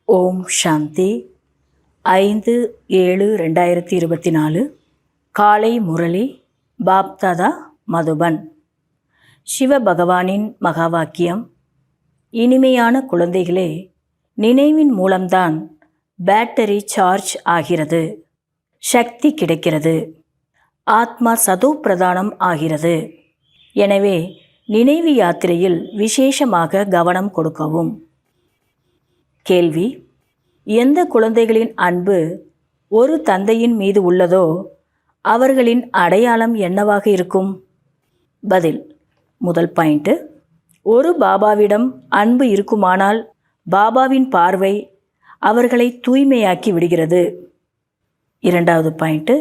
ஓம் சாந்தி 5/7/2024 காலை முரளி பாப்தாதா மதுபன். சிவபகவானின் மகாவாக்கியம்: இனிமையான குழந்தைகளே, நினைவின் மூலம்தான் பேட்டரி சார்ஜ் ஆகிறது, சக்தி கிடைக்கிறது, ஆத்மா சதோ பிரதானம் ஆகிறது. எனவே நினைவு யாத்திரையில் விசேஷமாக கவனம் கொடுக்கவும். கேள்வி: எந்த குழந்தைகளின் அன்பு ஒரு தந்தையின் மீது உள்ளதோ அவர்களின் அடையாளம் என்னவாக இருக்கும்? பதில்: முதல் பாயிண்ட், ஒரு பாபாவிடம் அன்பு இருக்குமானால் பாபாவின் பார்வை அவர்களை தூய்மையாக்கி விடுகிறது. இரண்டாவது பாயிண்ட்,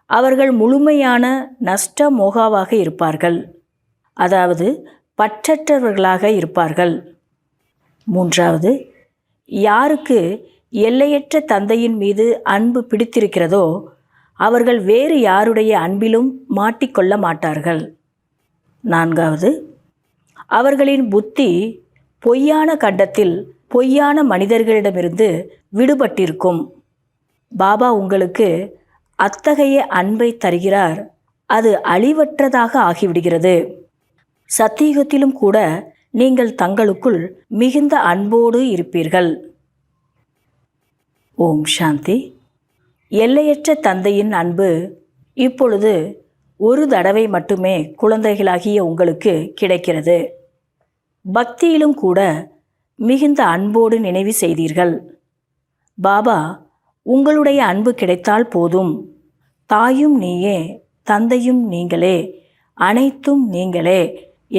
அவர்கள் முழுமையான நஷ்ட மோகாவாக இருப்பார்கள், அதாவது பற்றற்றவர்களாக இருப்பார்கள். மூன்றாவது, யாருக்கு எல்லையற்ற தந்தையின் மீது அன்பு பிடித்திருக்கிறதோ அவர்கள் வேறு யாருடைய அன்பிலும் மாட்டிக்கொள்ள மாட்டார்கள். நான்காவது, அவர்களின் புத்தி பொய்யான கண்டத்தில் பொய்யான மனிதர்களிடமிருந்து விடுபட்டிருக்கும். பாபா உங்களுக்கு அத்தகைய அன்பை தருகிறார், அது அழிவற்றதாக ஆகிவிடுகிறது. சத்தியுகத்திலும் கூட நீங்கள் தங்களுக்குள் மிகுந்த அன்போடு இருப்பீர்கள். ஓம் சாந்தி. எல்லையற்ற தந்தையின் அன்பு இப்பொழுது ஒரு தடவை மட்டுமே குழந்தைகளாகிய உங்களுக்கு கிடைக்கிறது. பக்தியிலும் கூட மிகுந்த அன்போடு நினைவு செய்தீர்கள். பாபா, உங்களுடைய அன்பு கிடைத்தால் போதும், தாயும் நீயே, தந்தையும் நீங்களே, அனைத்தும் நீங்களே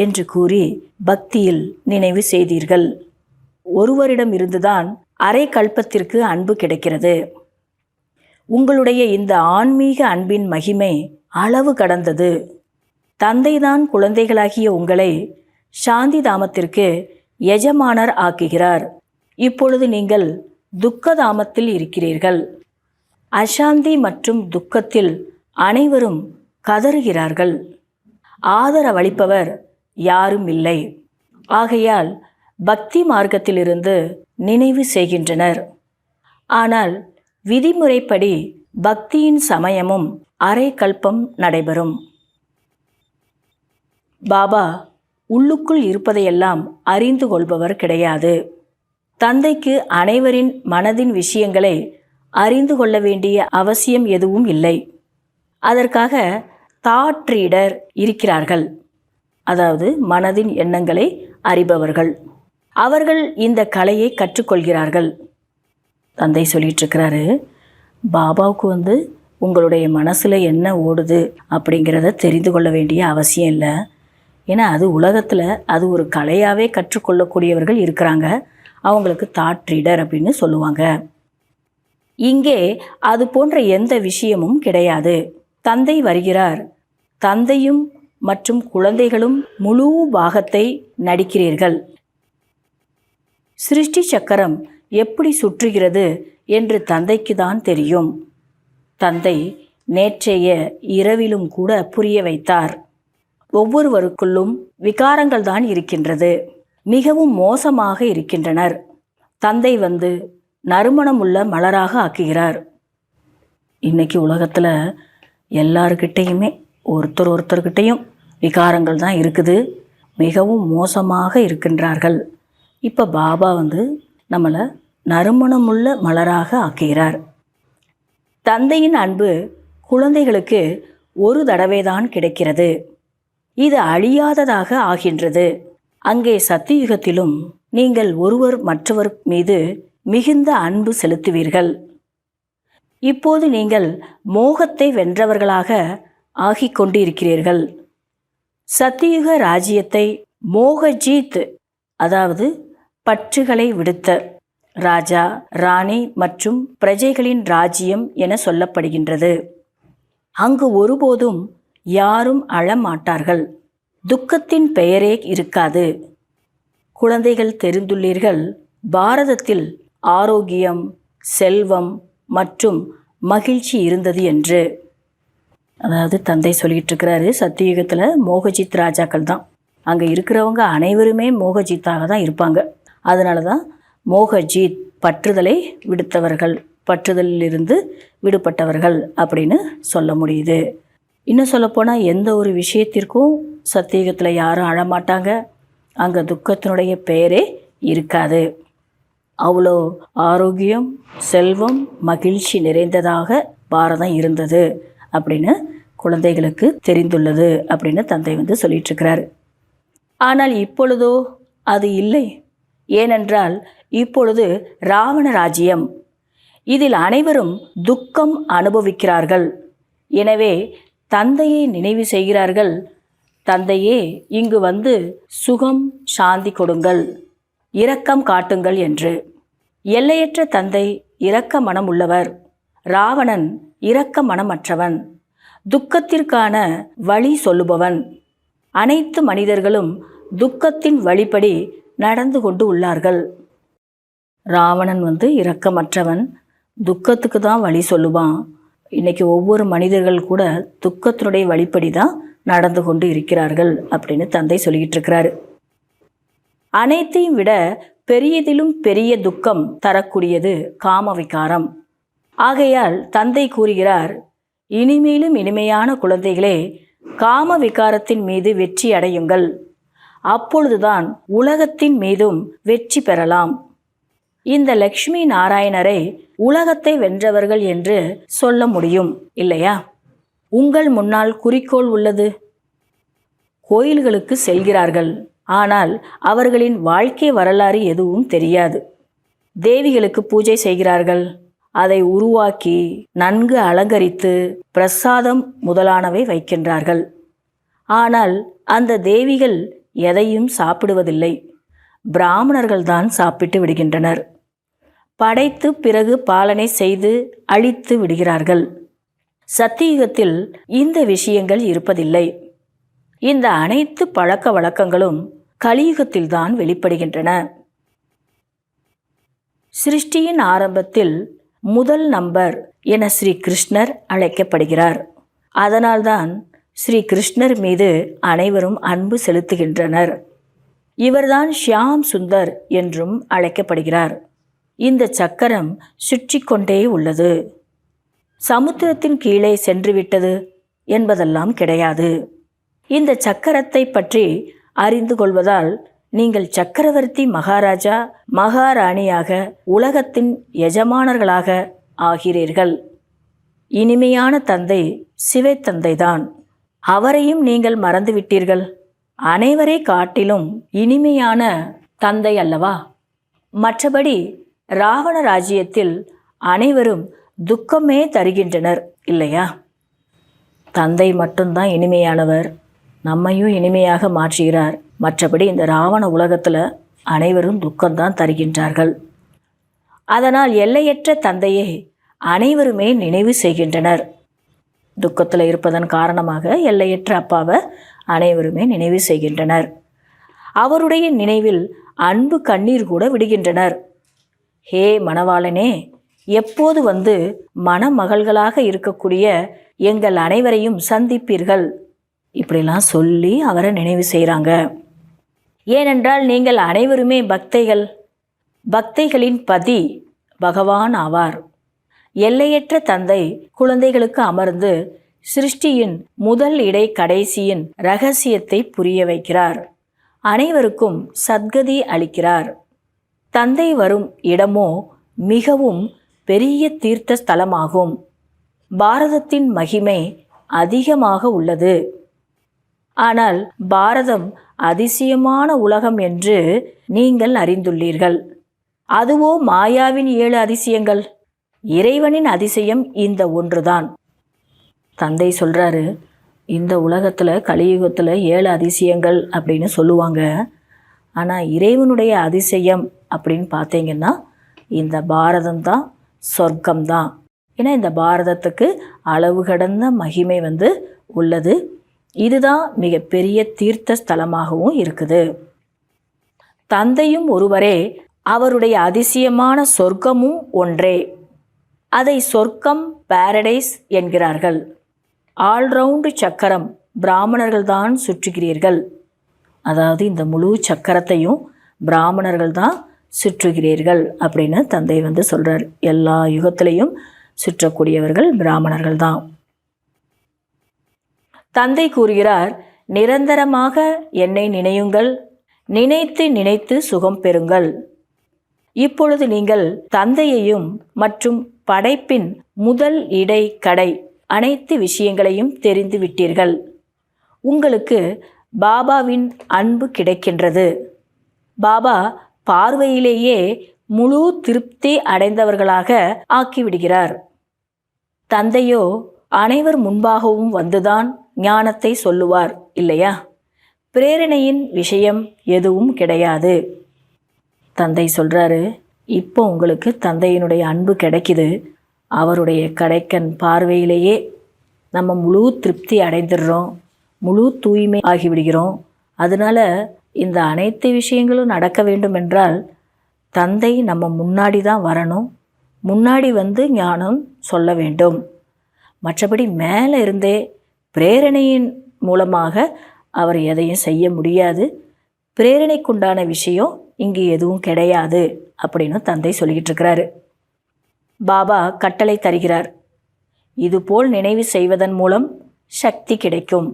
என்று கூறி பக்தியில் நினைவு செய்தீர்கள். ஒருவரிடம் இருந்துதான் அரை கல்பத்திற்கு அன்பு கிடைக்கிறது. உங்களுடைய இந்த ஆன்மீக அன்பின் மகிமை அளவு கடந்தது. தந்தைதான் குழந்தைகளாகிய உங்களை சாந்தி தாமத்திற்கு எஜமானர் ஆக்குகிறார். இப்பொழுது நீங்கள் துக்கதாமத்தில் இருக்கிறீர்கள். அசாந்தி மற்றும் துக்கத்தில் அனைவரும் கதறுகிறார்கள். ஆதரவளிப்பவர் யாரும் இல்லை. ஆகையால் பக்தி மார்க்கத்திலிருந்து நினைவு செய்கின்றனர். ஆனால் விதிமுறைப்படி பக்தியின் சமயமும் அரை கல்பம் நடைபெறும். பாபா உள்ளுக்குள் இருப்பதையெல்லாம் அறிந்து கொள்பவர் கிடையாது. தந்தைக்கு அனைவரின் மனதின் விஷயங்களை அறிந்து கொள்ள வேண்டிய அவசியம் எதுவும் இல்லை. அதற்காக தாட் ரீடர் இருக்கிறார்கள், அதாவது மனதின் எண்ணங்களை அறிபவர்கள். அவர்கள் இந்த கலையை கற்றுக்கொள்கிறார்கள். தந்தை சொல்லிட்டு இருக்கிறாரு, பாபாவுக்கு உங்களுடைய மனசில் என்ன ஓடுது அப்படிங்கிறத தெரிந்து கொள்ள வேண்டிய அவசியம் இல்லை. ஏன்னா அது உலகத்தில் அது ஒரு கலையாகவே கற்றுக்கொள்ளக்கூடியவர்கள் இருக்கிறாங்க. அவங்களுக்கு தாட் ரீடர் அப்படின்னு சொல்லுவாங்க. இங்கே அது போன்ற எந்த விஷயமும் கிடையாது. தந்தை வருகிறார். தந்தையும் மற்றும் குழந்தைகளும் முழு பாகத்தை நடிக்கிறீர்கள். சிருஷ்டி சக்கரம் எப்படி சுற்றுகிறது என்று தந்தைக்கு தான் தெரியும். தந்தை நேற்றைய இரவிலும் கூட புரிய வைத்தார். ஒவ்வொருவருக்குள்ளும் விகாரங்கள் தான் இருக்கின்றது, மிகவும் மோசமாக இருக்கின்றனர். தந்தை நறுமணமுள்ள மலராக ஆக்குகிறார். இன்னைக்கு உலகத்தில் எல்லார்கிட்டையுமே ஒருத்தர்கிட்டையும் விகாரங்கள் தான் இருக்குது, மிகவும் மோசமாக இருக்கின்றார்கள். இப்போ பாபா நம்மளை நறுமணமுள்ள மலராக ஆக்குகிறார். தந்தையின் அன்பு குழந்தைகளுக்கு ஒரு தடவை தான் கிடைக்கிறது. இது அழியாததாக ஆகின்றது. அங்கே சத்தியுகத்திலும் நீங்கள் ஒருவர் மற்றவர் மீது மிகுந்த அன்பு செலுத்துவீர்கள். இப்போது நீங்கள் மோகத்தை வென்றவர்களாக ஆகிக் கொண்டிருக்கிறீர்கள். சத்தியுக ராஜ்யத்தை மோகஜீத், அதாவது பற்றுகளை விடுத்த ராஜா, ராணி மற்றும் பிரஜைகளின் ராஜ்யம் என சொல்லப்படுகின்றது. அங்கு ஒருபோதும் யாரும் அழமாட்டார்கள். துக்கத்தின் பெயரே இருக்காது. குழந்தைகள் தெரிந்துள்ளீர்கள், பாரதத்தில் ஆரோக்கியம், செல்வம் மற்றும் மகிழ்ச்சி இருந்தது என்று. அதாவது தந்தை சொல்லிட்டு இருக்கிறாரு, சத்தியுகத்தில் மோகஜித் ராஜாக்கள் தான், அங்கே இருக்கிறவங்க அனைவருமே மோகஜித்தாக தான் இருப்பாங்க. அதனால தான் மோகஜீத் பற்றுதலை விடுத்தவர்கள், பற்றுதலிலிருந்து விடுபட்டவர்கள் அப்படின்னு சொல்ல முடியுது. இன்னும் சொல்லப்போனால் எந்த ஒரு விஷயத்திற்கும் சத்தியுகத்தில் யாரும் அழமாட்டாங்க. அங்கே துக்கத்தினுடைய பெயரே இருக்காது. அவ்வளோ ஆரோக்கியம், செல்வம், மகிழ்ச்சி நிறைந்ததாக பாரதம் இருந்தது அப்படின்னு குழந்தைகளுக்கு தெரிந்துள்ளது அப்படின்னு தந்தை சொல்லிகிட்ருக்கிறார். ஆனால் இப்பொழுதோ அது இல்லை. ஏனென்றால் இப்பொழுது ராவண ராஜ்யம். இதில் அனைவரும் துக்கம் அனுபவிக்கிறார்கள். எனவே தந்தையை நினைவு செய்கிறார்கள். தந்தையே, இங்கு சுகம், சாந்தி கொடுங்கள், இரக்கம் காட்டுங்கள் என்று. எல்லையற்ற தந்தை இரக்க மனம் உள்ளவர். ராவணன் இரக்க மனமற்றவன், துக்கத்திற்கான வழி சொல்லுபவன். அனைத்து மனிதர்களும் துக்கத்தின் வழிப்படி நடந்து கொண்டு உள்ளார்கள். ராவணன் இரக்கமற்றவன், துக்கத்துக்கு தான் வழி சொல்லுவான். இன்றைக்கி ஒவ்வொரு மனிதர்கள் கூட துக்கத்தினுடைய வழிப்படி தான் நடந்து கொண்டு இருக்கிறார்கள் அப்படின்னு தந்தை சொல்லிக்கிட்டு இருக்கிறாரு. அனைத்தையும் விட பெரியதிலும் பெரிய துக்கம் தரக்கூடியது காம விகாரம். ஆகையால் தந்தை கூறுகிறார், இனிமேலும் இனிமையான குழந்தைகளே, காம விகாரத்தின் மீது வெற்றி அடையுங்கள். அப்பொழுதுதான் உலகத்தின் மீதும் வெற்றி பெறலாம். இந்த லக்ஷ்மி நாராயணரை உலகத்தை வென்றவர்கள் என்று சொல்ல முடியும் இல்லையா? உங்கள் முன்னால் குறிக்கோள் உள்ளது. கோயில்களுக்கு செல்கிறார்கள், ஆனால் அவர்களின் வாழ்க்கை வரலாறு எதுவும் தெரியாது. தேவிகளுக்கு பூஜை செய்கிறார்கள், அதை உருவாக்கி நன்கு அலங்கரித்து பிரசாதம் முதலானவை வைக்கின்றார்கள். ஆனால் அந்த தேவிகள் எதையும் சாப்பிடுவதில்லை. பிராமணர்கள் தான் சாப்பிட்டு விடுகின்றனர். படைத்து பிறகு பாலனை செய்து அழித்து விடுகிறார்கள். சத்தியுகத்தில் இந்த விஷயங்கள் இருப்பதில்லை. இந்த அனைத்து பழக்க வழக்கங்களும் கலியுகத்தில்தான் வெளிப்படுகின்றன. சிருஷ்டியின் ஆரம்பத்தில் முதல் நம்பர் என ஸ்ரீ கிருஷ்ணர் அழைக்கப்படுகிறார். அதனால்தான் ஸ்ரீ கிருஷ்ணர் மீது அனைவரும் அன்பு செலுத்துகின்றனர். இவர்தான் ஷியாம் சுந்தர் என்றும் அழைக்கப்படுகிறார். இந்த சக்கரம் சுற்றி கொண்டே உள்ளது. சமுத்திரத்தின் கீழே சென்றுவிட்டது என்பதெல்லாம் கிடையாது. இந்த சக்கரத்தை பற்றி அறிந்து கொள்வதால் நீங்கள் சக்கரவர்த்தி மகாராஜா, மகாராணியாக, உலகத்தின் எஜமானர்களாக ஆகிறீர்கள். இனிமையான தந்தை சிவத்தந்தைதான். அவரையும் நீங்கள் மறந்துவிட்டீர்கள். அனைவரை காட்டிலும் இனிமையான தந்தை அல்லவா? மற்றபடி ராவண ராஜ்யத்தில் அனைவரும் துக்கமே தருகின்றனர் இல்லையா? தந்தை மட்டும்தான் இனிமையானவர், நம்மையும் இனிமையாக மாற்றுகிறார். மற்றபடி இந்த ராவண உலகத்தில் அனைவரும் துக்கம்தான் தருகின்றார்கள். அதனால் எல்லையற்ற தந்தையை அனைவருமே நினைவு செய்கின்றனர். துக்கத்தில் இருப்பதன் காரணமாக எல்லையற்ற அப்பாவை அனைவருமே நினைவு செய்கின்றனர். அவருடைய நினைவில் அன்பு கண்ணீர் கூட விடுகின்றனர். ஹே மணவாளனே, எப்போது மணமகள்களாக இருக்கக்கூடிய எங்கள் அனைவரையும் சந்திப்பீர்கள்? இப்படிலாம் சொல்லி அவரை நினைவு செய்கிறாங்க. ஏனென்றால் நீங்கள் அனைவருமே பக்தைகள். பக்தைகளின் பதி பகவான் ஆவார். எல்லையற்ற தந்தை குழந்தைகளுக்கு அமர்ந்து சிருஷ்டியின் முதல் இடை கடைசியின் இரகசியத்தை புரிய வைக்கிறார். அனைவருக்கும் சத்கதி அளிக்கிறார். தந்தை வரும் இடமோ மிகவும் பெரிய தீர்த்த ஸ்தலமாகும். பாரதத்தின் மகிமை அதிகமாக உள்ளது. ஆனால் பாரதம் அதிசயமான உலகம் என்று நீங்கள் அறிந்துள்ளீர்கள். அதுவோ மாயாவின் 7 அதிசயங்கள். இறைவனின் அதிசயம் இந்த ஒன்றுதான். தந்தை சொல்கிறாரு, இந்த உலகத்தில் கலியுகத்தில் 7 அதிசயங்கள் அப்படின்னு சொல்லுவாங்க. ஆனால் இறைவனுடைய அதிசயம் அப்படின்னு பார்த்தீங்கன்னா இந்த பாரதம்தான், சொர்க்கம்தான். ஏன்னா இந்த பாரதத்துக்கு அளவு கடந்த மகிமை உள்ளது. இதுதான் மிகப்பெரிய தீர்த்த ஸ்தலமாகவும் இருக்குது. தந்தையும் ஒருவரே, அவருடைய அதிசயமான சொர்க்கமும் ஒன்றே. அதை சொர்க்கம், பாரடைஸ் என்கிறார்கள். ஆல்ரவுண்டு சக்கரம் பிராமணர்கள் தான் சுற்றுகிறீர்கள். அதாவது இந்த முழு சக்கரத்தையும் பிராமணர்கள் தான் சுற்றுகிறீர்கள் அப்படின்னு தந்தை சொல்கிறார். எல்லா யுகத்திலையும் சுற்றக்கூடியவர்கள் பிராமணர்கள் தான். தந்தை கூறுகிறார், நிரந்தரமாக என்னை நினையுங்கள், நினைத்து நினைத்து சுகம் பெறுங்கள். இப்பொழுது நீங்கள் தந்தையையும் மற்றும் படைப்பின் முதல் இடை கடை அனைத்து விஷயங்களையும் தெரிந்து விட்டீர்கள். உங்களுக்கு பாபாவின் அன்பு கிடைக்கின்றது. பாபா பார்வையிலேயே முழு திருப்தி அடைந்தவர்களாக ஆக்கிவிடுகிறார். தந்தையோ அனைவர் முன்பாகவும் வந்துதான் ஞானத்தை சொல்லுவார் இல்லையா? பிரேரணையின் விஷயம் எதுவும் கிடையாது. தந்தை சொல்கிறாரு, இப்போ உங்களுக்கு தந்தையினுடைய அன்பு கிடைக்குது. அவருடைய கடைக்கண் பார்வையிலேயே நம்ம முழு திருப்தி அடைந்துடுறோம், முழு தூய்மை ஆகிவிடுகிறோம். அதனால் இந்த அனைத்து விஷயங்களும் நடக்க வேண்டும் என்றால் தந்தை நம்ம முன்னாடி தான் வரணும், முன்னாடி ஞானம் சொல்ல வேண்டும். மற்றபடி மேலே இருந்தே பிரேரணையின் மூலமாக அவர் எதையும் செய்ய முடியாது. பிரேரணைக்குண்டான விஷயம் இங்கு எதுவும் கிடையாது அப்படின்னு தந்தை சொல்லிக்கிட்டு இருக்கிறாரு. பாபா கட்டளை தருகிறார். இதுபோல் நினைவு செய்வதன் மூலம் சக்தி கிடைக்கும்.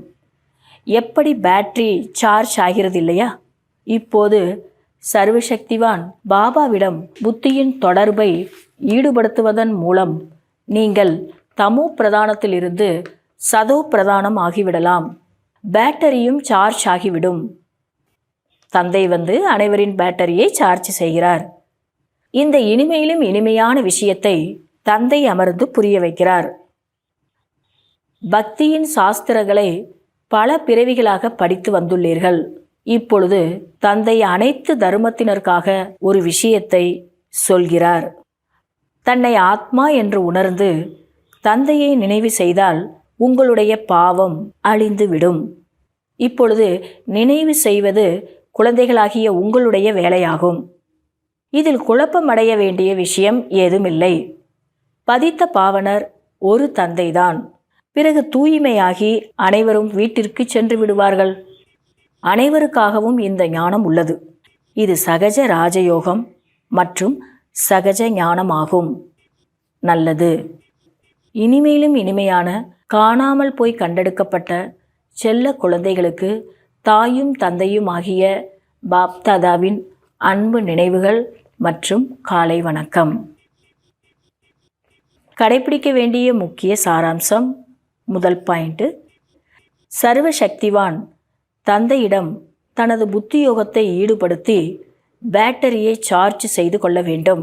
எப்படி பேட்டரி சார்ஜ் ஆகிறது இல்லையா? இப்போது சர்வசக்திவான் பாபாவிடம் புத்தியின் தொடர்பை ஈடுபடுத்துவதன் மூலம் நீங்கள் தமோ பிரதானத்திலிருந்து சதோ பிரதானம் ஆகிவிடலாம். பேட்டரியும் சார்ஜ் ஆகிவிடும். தந்தை அனைவரின் பேட்டரியை சார்ஜ் செய்கிறார். இந்த இனிமையிலும் இனிமையான விஷயத்தை தந்தை அமர்ந்து புரிய வைக்கிறார். பக்தியின் சாஸ்திரங்களை பல பிறவிகளாக படித்து வந்துள்ளீர்கள். இப்பொழுது தந்தை அனைத்து தர்மத்தினருக்காக ஒரு விஷயத்தை சொல்கிறார். தன்னை ஆத்மா என்று உணர்ந்து தந்தையை நினைவு செய்தால் உங்களுடைய பாவம் அழிந்துவிடும். இப்பொழுது நினைவு செய்வது குழந்தைகளாகிய உங்களுடைய வேலையாகும். இதில் குழப்பமடைய வேண்டிய விஷயம் ஏதுமில்லை. பதித்த பாவனர் ஒரு தந்தைதான். பிறகு தூய்மையாகி அனைவரும் வீட்டிற்கு சென்று விடுவார்கள். அனைவருக்காகவும் இந்த ஞானம் உள்ளது. இது சகஜ ராஜயோகம் மற்றும் சகஜ ஞானமாகும். நல்லது. இனிமேலும் இனிமையான காணாமல் போய் கண்டெடுக்கப்பட்ட செல்ல குழந்தைகளுக்கு தாயும் தந்தையும் ஆகிய பாப்தாதாவின் அன்பு நினைவுகள் மற்றும் காலை வணக்கம். கடைபிடிக்க வேண்டிய முக்கிய சாராம்சம். முதல் பாயிண்ட்டு, சர்வசக்திவான் தந்தையிடம் தனது புத்தியோகத்தை ஈடுபடுத்தி பேட்டரியை சார்ஜ் செய்து கொள்ள வேண்டும்.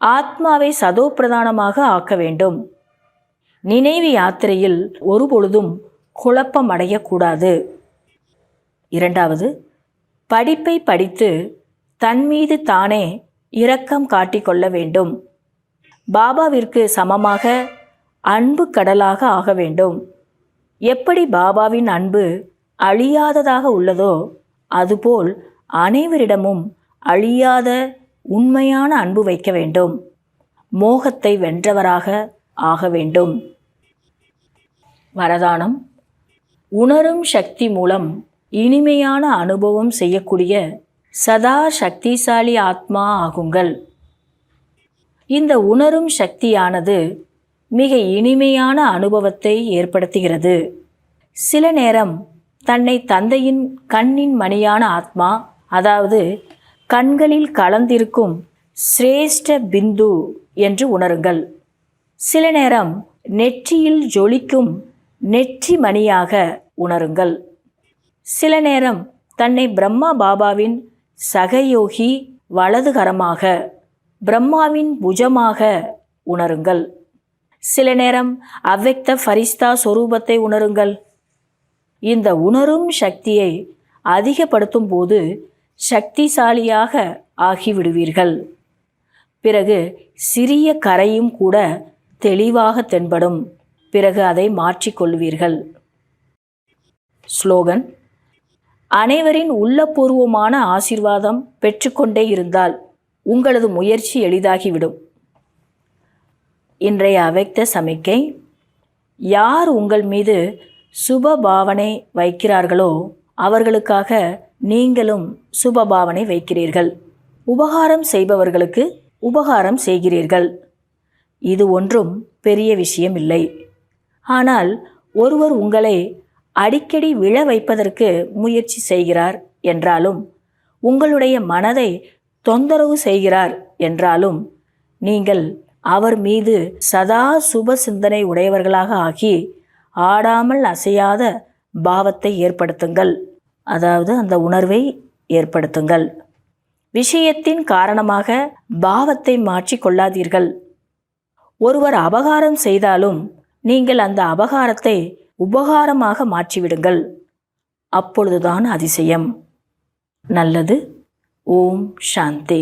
ஆத்மாவை சதோ பிரதானமாக ஆக்க வேண்டும். நினைவு யாத்திரையில் ஒருபொழுதும் குழப்பம் அடையக்கூடாது. இரண்டாவது, படிப்பை படித்து தன்மீது தானே இரக்கம் காட்டிக்கொள்ள வேண்டும். பாபாவிற்கு சமமாக அன்பு கடலாக ஆக வேண்டும். எப்படி பாபாவின் அன்பு அழியாததாக உள்ளதோ அதுபோல் அனைவரிடமும் அழியாத உண்மையான அன்பு வைக்க வேண்டும். மோகத்தை வென்றவராக ஆக வேண்டும். வரதானம். உணரும் சக்தி மூலம் இனிமையான அனுபவம் செய்யக்கூடிய சதா சக்திசாலி ஆத்மா ஆகுங்கள். இந்த உணரும் சக்தியானது மிக இனிமையான அனுபவத்தை ஏற்படுத்துகிறது. சில நேரம் தன்னை தந்தையின் கண்ணின் மணியான ஆத்மா, அதாவது கண்களில் கலந்திருக்கும் சிரேஷ்ட பிந்து என்று உணருங்கள். சில நேரம் நெற்றியில் ஜொலிக்கும் நெற்றி மணியாக உணருங்கள். சில நேரம் தன்னை பிரம்மா பாபாவின் சகயோகி வலதுகரமாக, பிரம்மாவின் புஜமாக உணருங்கள். சில நேரம் அவ்வக்த ஃபரிஸ்தா சொரூபத்தை உணருங்கள். இந்த உணரும் சக்தியை அதிகப்படுத்தும் போது சக்திசாலியாக ஆகிவிடுவீர்கள். பிறகு சிறிய கரையும் கூட தெளிவாக தென்படும். பிறகு அதை மாற்றிக்கொள்வீர்கள். ஸ்லோகன். அனைவரின் உள்ளபூர்வமான ஆசீர்வாதம் பெற்றுக்கொண்டே இருந்தால் உங்களது முயற்சி எளிதாகிவிடும். இன்றைய அவ்வக்த சமிக்கை. யார் உங்கள் மீது சுப பாவனை வைக்கிறார்களோ அவர்களுக்காக நீங்களும் சுப பாவனை வைக்கிறீர்கள். உபகாரம் செய்பவர்களுக்கு உபகாரம் செய்கிறீர்கள். இது ஒன்றும் பெரிய விஷயம் இல்லை. ஆனால் ஒருவர் உங்களை அடிக்கடி விழ வைப்பதற்கு முயற்சி செய்கிறார் என்றாலும், உங்களுடைய மனதை தொந்தரவு செய்கிறார் என்றாலும், நீங்கள் அவர் மீது சதா சுப சிந்தனை உடையவர்களாக ஆகி ஆடாமல் அசையாத பாவத்தை ஏற்படுத்துங்கள். அதாவது அந்த உணர்வை ஏற்படுத்துங்கள். விஷயத்தின் காரணமாக பாவத்தை மாற்றி கொள்ளாதீர்கள். ஒருவர் அபகாரம் செய்தாலும் நீங்கள் அந்த அபகாரத்தை உபகாரமாக மாற்றிவிடுங்கள். அப்பொழுதுதான் அதிசயம். நல்லது. ஓம் சாந்தி.